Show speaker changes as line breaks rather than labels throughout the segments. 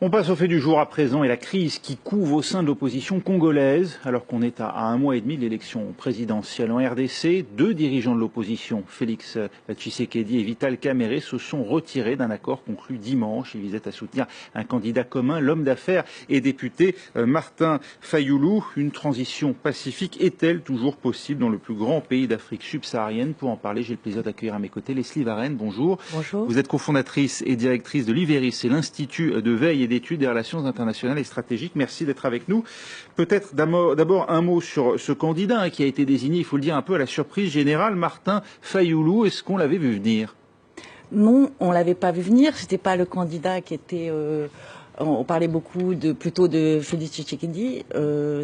On passe au fait du jour à présent et la crise qui couve au sein de l'opposition congolaise. Alors qu'on est à un mois et demi de l'élection présidentielle en RDC, deux dirigeants de l'opposition, Félix Tshisekedi et Vital Kamerhe, se sont retirés d'un accord conclu dimanche. Ils visaient à soutenir un candidat commun, l'homme d'affaires et député Martin Fayulu. Une transition pacifique est-elle toujours possible dans le plus grand pays d'Afrique subsaharienne? Pour en parler, j'ai le plaisir d'accueillir à mes côtés Leslie Varenne. Bonjour.
Bonjour.
Vous êtes cofondatrice et directrice de l'IVERIS, c'est l'Institut de veille et d'études des relations internationales et stratégiques. Merci d'être avec nous. Peut-être d'abord un mot sur ce candidat qui a été désigné, il faut le dire, un peu à la surprise générale, Martin Fayulu. Est-ce qu'on l'avait vu venir?
Non, on l'avait pas vu venir. C'était pas le candidat qui était. On parlait plutôt de Félix Tshisekedi.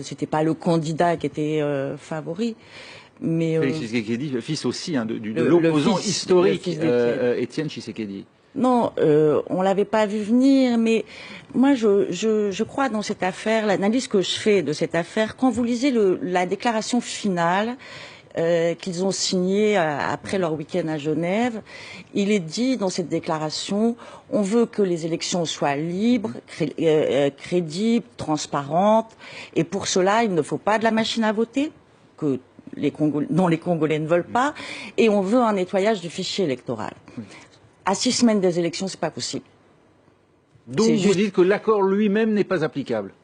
C'était pas le candidat qui était favori. Mais
Félix Tshisekedi, fils aussi de l'opposant historique Étienne Tshisekedi.
Non, on l'avait pas vu venir, mais moi je crois dans cette affaire, l'analyse que je fais de cette affaire, quand vous lisez la déclaration finale qu'ils ont signée après leur week-end à Genève, il est dit dans cette déclaration, on veut que les élections soient libres, crédibles, transparentes, et pour cela il ne faut pas de la machine à voter, dont les Congolais ne veulent pas, et on veut un nettoyage du fichier électoral. À 6 semaines des élections, c'est pas possible.
Donc vous dites que l'accord lui-même n'est pas applicable?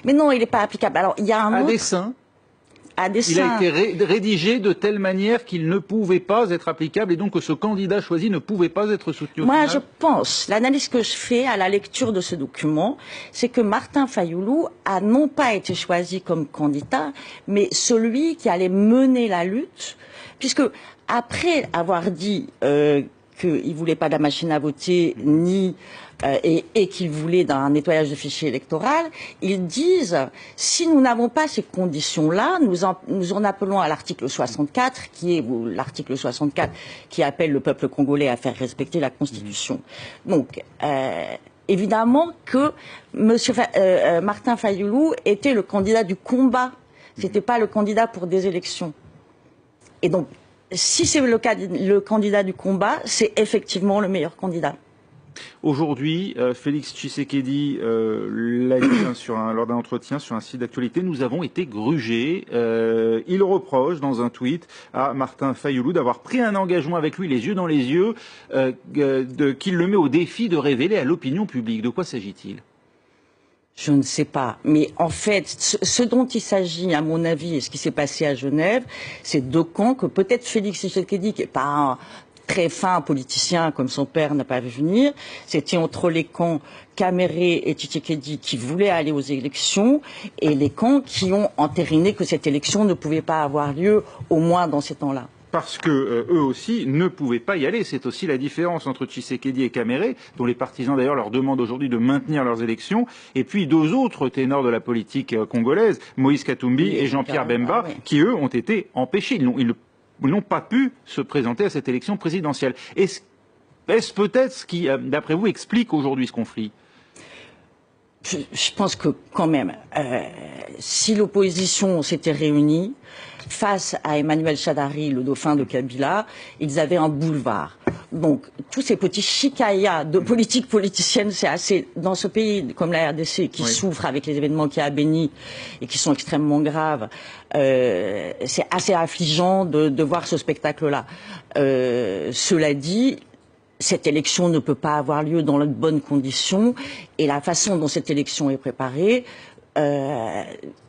Mais
non, il n'est pas applicable. Alors il y a un autre...
À dessein. Il a été rédigé de telle manière qu'il ne pouvait pas être applicable et donc que ce candidat choisi ne pouvait pas être soutenu au final.
Je pense, l'analyse que je fais à la lecture de ce document, c'est que Martin Fayulu a non pas été choisi comme candidat, mais celui qui allait mener la lutte, puisque après avoir dit qu'il ne voulait pas de la machine à voter, et qu'il voulait un nettoyage de fichier électoral, ils disent, si nous n'avons pas ces conditions-là, nous en appelons à l'article 64, l'article 64 qui appelle le peuple congolais à faire respecter la Constitution. Donc, évidemment que Martin Fayulu était le candidat du combat, c'était pas le candidat pour des élections. Et donc, si c'est le candidat du combat, c'est effectivement le meilleur candidat.
Aujourd'hui, Félix Tshisekedi l'a dit lors d'un entretien sur un site d'actualité, nous avons été grugés. Il reproche dans un tweet à Martin Fayulu d'avoir pris un engagement avec lui, les yeux dans les yeux, qu'il le met au défi de révéler à l'opinion publique. De quoi s'agit-il ?
Je ne sais pas. Mais en fait, ce dont il s'agit, à mon avis, et ce qui s'est passé à Genève, c'est deux camps que peut-être Félix Tshisekedi, qui n'est pas un très fin politicien comme son père n'a pas vu venir, c'était entre les camps Kamerhe et Tshisekedi qui voulaient aller aux élections et les camps qui ont entériné que cette élection ne pouvait pas avoir lieu, au moins dans ces temps-là.
Parce que eux aussi ne pouvaient pas y aller. C'est aussi la différence entre Tshisekedi et Kamerhe, dont les partisans d'ailleurs leur demandent aujourd'hui de maintenir leurs élections, et puis deux autres ténors de la politique congolaise, Moïse Katumbi et Jean-Pierre Bemba, qui eux ont été empêchés. Ils n'ont pas pu se présenter à cette élection présidentielle. Est-ce peut-être ce qui, d'après vous, explique aujourd'hui ce conflit ?
Je pense que quand même, si l'opposition s'était réunie face à Emmanuel Shadari, le dauphin de Kabila, ils avaient un boulevard. Donc, tous ces petits chicayas de politique politicienne, c'est assez, dans ce pays comme la RDC, qui souffre avec les événements qu'il y a à Béni et qui sont extrêmement graves, c'est assez affligeant de voir ce spectacle-là. Cela dit, cette élection ne peut pas avoir lieu dans de bonnes conditions et la façon dont cette élection est préparée,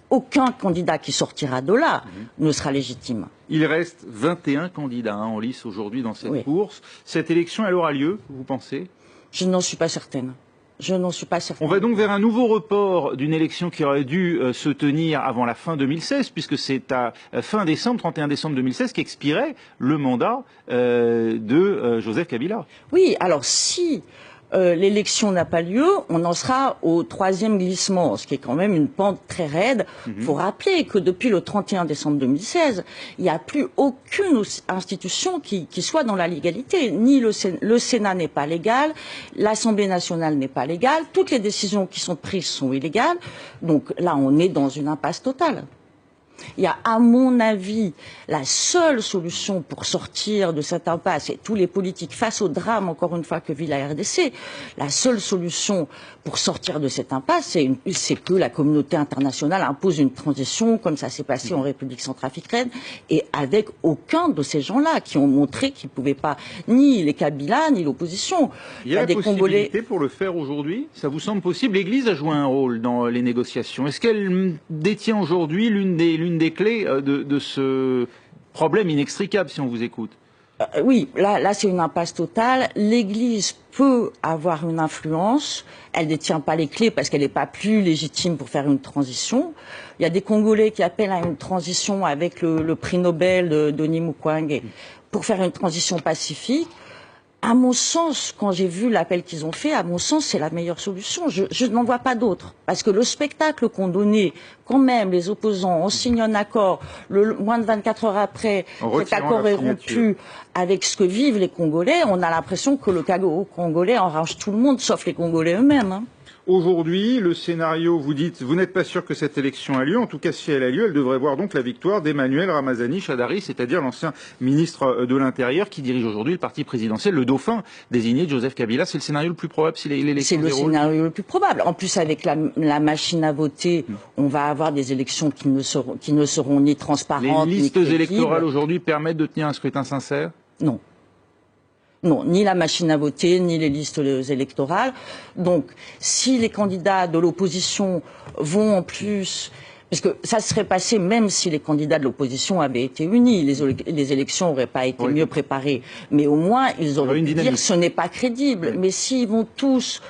aucun candidat qui sortira de là ne sera légitime.
Il reste 21 candidats en lice aujourd'hui dans cette course. Cette élection, elle aura lieu, vous pensez?
Je n'en suis pas certaine. Je n'en suis pas certaine.
On va donc vers un nouveau report d'une élection qui aurait dû se tenir avant la fin 2016, puisque c'est à fin décembre, 31 décembre 2016, qu'expirait le mandat de Joseph Kabila.
Oui, alors si l'élection n'a pas lieu, on en sera au 3e glissement, ce qui est quand même une pente très raide. Il faut rappeler que depuis le 31 décembre 2016, il n'y a plus aucune institution qui soit dans la légalité. Ni le Sénat n'est pas légal, l'Assemblée nationale n'est pas légale, toutes les décisions qui sont prises sont illégales. Donc là, on est dans une impasse totale. Il y a, à mon avis, la seule solution pour sortir de cette impasse, et tous les politiques face au drame, encore une fois, que vit la RDC, la seule solution pour sortir de cette impasse, c'est que la communauté internationale impose une transition, comme ça s'est passé en République centrafricaine, et avec aucun de ces gens-là qui ont montré qu'ils ne pouvaient pas, ni les Kabila, ni l'opposition.
Il y a la possibilité pour le faire aujourd'hui? Ça vous semble possible? L'Église a joué un rôle dans les négociations. Est-ce qu'elle détient aujourd'hui l'une des clés de ce problème inextricable, si on vous écoute?
Oui, là c'est une impasse totale. L'Église peut avoir une influence. Elle détient pas les clés parce qu'elle n'est pas plus légitime pour faire une transition. Il y a des Congolais qui appellent à une transition avec le prix Nobel de Denis Mukwege pour faire une transition pacifique. À mon sens, quand j'ai vu l'appel qu'ils ont fait, à mon sens, c'est la meilleure solution. Je n'en vois pas d'autre. Parce que le spectacle qu'ont donné, quand même, les opposants, on signe un accord, moins de 24 heures après, cet accord est rompu avec ce que vivent les Congolais, on a l'impression que le chaos congolais enrage tout le monde, sauf les Congolais eux-mêmes. Hein.
Aujourd'hui, le scénario, vous dites, vous n'êtes pas sûr que cette élection a lieu. En tout cas, si elle a lieu, elle devrait voir donc la victoire d'Emmanuel Ramazani Shadary, c'est-à-dire l'ancien ministre de l'Intérieur qui dirige aujourd'hui le parti présidentiel, le dauphin désigné de Joseph Kabila. C'est le scénario le plus probable si l'élection déroule.
C'est le scénario le plus probable. En plus, avec la machine à voter, on va avoir des élections qui ne seront ni transparentes,
ni crédibles. Les listes électorales aujourd'hui permettent de tenir un scrutin sincère?
Non. Non, ni la machine à voter, ni les listes électorales. Donc, si les candidats de l'opposition vont en plus... Parce que ça serait passé même si les candidats de l'opposition avaient été unis. Les élections n'auraient pas été mieux préparées. Mais au moins, ils auraient pu dire ce n'est pas crédible. Mais s'ils vont tous...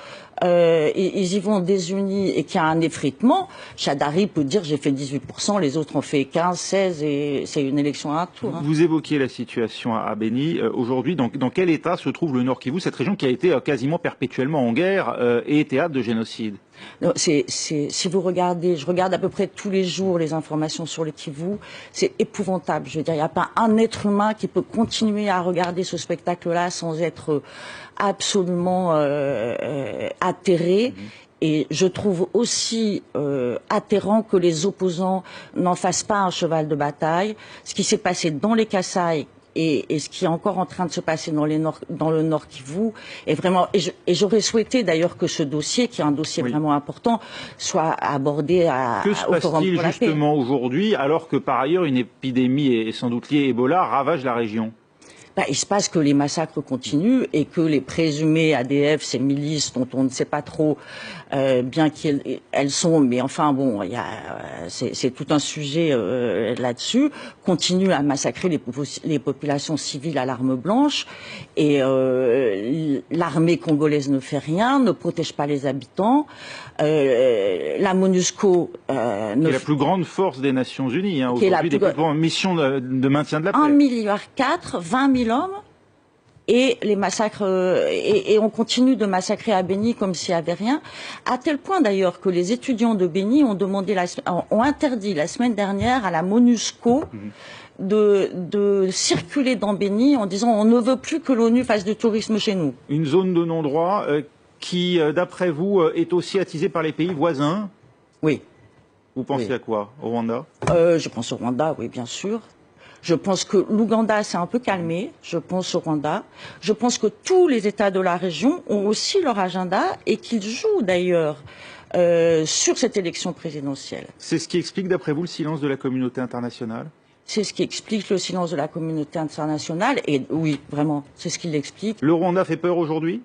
ils y vont désunis et qu'il y a un effritement, Shadary peut dire j'ai fait 18%, les autres ont fait 15, 16 et c'est une élection à un tour. Hein.
Vous évoquiez la situation à Béni. Aujourd'hui, dans quel état se trouve le Nord Kivu, cette région qui a été quasiment perpétuellement en guerre et théâtre de génocide?
Non, si vous regardez, je regarde à peu près tous les jours les informations sur le Kivu, c'est épouvantable. Je veux dire, il n'y a pas un être humain qui peut continuer à regarder ce spectacle-là sans être absolument atterré. Et je trouve aussi atterrant que les opposants n'en fassent pas un cheval de bataille. Ce qui s'est passé dans les Kasaï et ce qui est encore en train de se passer dans le Nord Kivu est vraiment... Et j'aurais souhaité d'ailleurs que ce dossier, qui est un dossier vraiment important, soit abordé au Forum pour la paix. Que se passe-t-il
justement aujourd'hui, alors que par ailleurs une épidémie, et sans doute liée Ebola, ravage la région?
Il se passe que les massacres continuent et que les présumés ADF, ces milices dont on ne sait pas trop bien qui elles sont, mais enfin bon, c'est tout un sujet là-dessus, continuent à massacrer les populations civiles à l'arme blanche et l'armée congolaise ne fait rien, ne protège pas les habitants. La MONUSCO
qui est la plus grande force des Nations Unies, hein, aujourd'hui, des plus grandes missions de maintien de la paix.
1,4 milliard, 20 000 hommes, et les massacres, et on continue de massacrer à Béni comme s'il n'y avait rien, à tel point d'ailleurs que les étudiants de Béni ont interdit la semaine dernière à la MONUSCO de circuler dans Béni en disant on ne veut plus que l'ONU fasse du tourisme chez nous.
Une zone de non-droit qui, d'après vous, est aussi attisée par les pays voisins?
Oui.
Vous pensez à quoi? Au Rwanda?
Je pense au Rwanda, oui, bien sûr. Je pense que l'Ouganda s'est un peu calmé. Je pense au Rwanda. Je pense que tous les États de la région ont aussi leur agenda et qu'ils jouent d'ailleurs sur cette élection présidentielle.
C'est ce qui explique, d'après vous, le silence de la communauté internationale?
C'est ce qui explique le silence de la communauté internationale. Et oui, vraiment, c'est ce qui l'explique.
Le Rwanda fait peur aujourd'hui?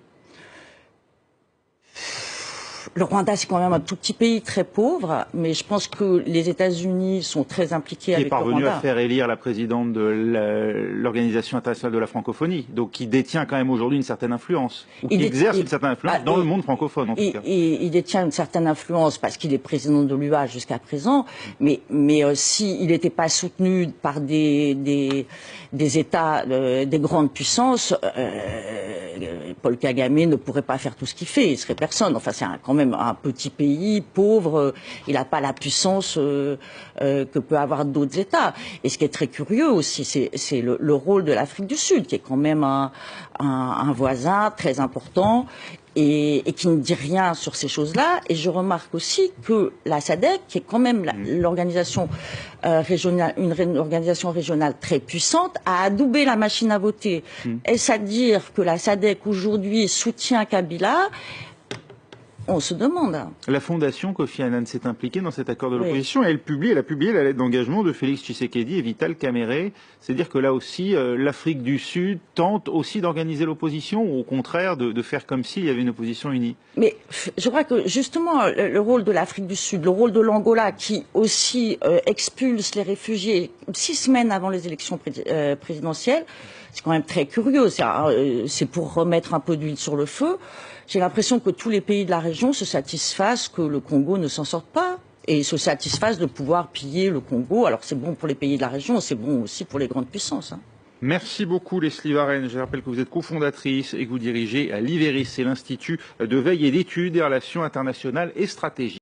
Le Rwanda, c'est quand même un tout petit pays très pauvre, mais je pense que les États-Unis sont très impliqués avec le Rwanda. Qui est parvenu
à faire élire la présidente de l'Organisation internationale de la francophonie, donc qui détient quand même aujourd'hui une certaine influence, ou qui exerce une certaine influence dans le monde francophone en tout cas.
Il détient une certaine influence parce qu'il est président de l'UA jusqu'à présent, mais s'il n'était pas soutenu par des États, des grandes puissances, Paul Kagame ne pourrait pas faire tout ce qu'il fait, il serait personne. Enfin, c'est quand même un petit pays pauvre, il n'a pas la puissance que peut avoir d'autres États. Et ce qui est très curieux aussi, c'est le rôle de l'Afrique du Sud, qui est quand même un voisin très important et qui ne dit rien sur ces choses-là. Et je remarque aussi que la SADC, qui est quand même l'organisation régionale, une organisation régionale très puissante, a adoubé la machine à voter. Est-ce à dire que la SADC aujourd'hui soutient Kabila? On se demande.
La fondation Kofi Annan s'est impliquée dans cet accord de l'opposition et elle a publié la lettre d'engagement de Félix Tshisekedi et Vital Kamerhe. C'est-à-dire que là aussi, l'Afrique du Sud tente aussi d'organiser l'opposition ou au contraire de faire comme s'il y avait une opposition unie.
Mais je crois que justement le rôle de l'Afrique du Sud, le rôle de l'Angola qui aussi expulse les réfugiés 6 semaines avant les élections présidentielles, c'est quand même très curieux. C'est pour remettre un peu d'huile sur le feu. J'ai l'impression que tous les pays de la région se satisfassent que le Congo ne s'en sorte pas et se satisfassent de pouvoir piller le Congo. Alors c'est bon pour les pays de la région, c'est bon aussi pour les grandes puissances.
Merci beaucoup Leslie Varenne. Je rappelle que vous êtes cofondatrice et que vous dirigez à l'IVERIS, c'est l'Institut de veille et d'études des relations internationales et stratégiques.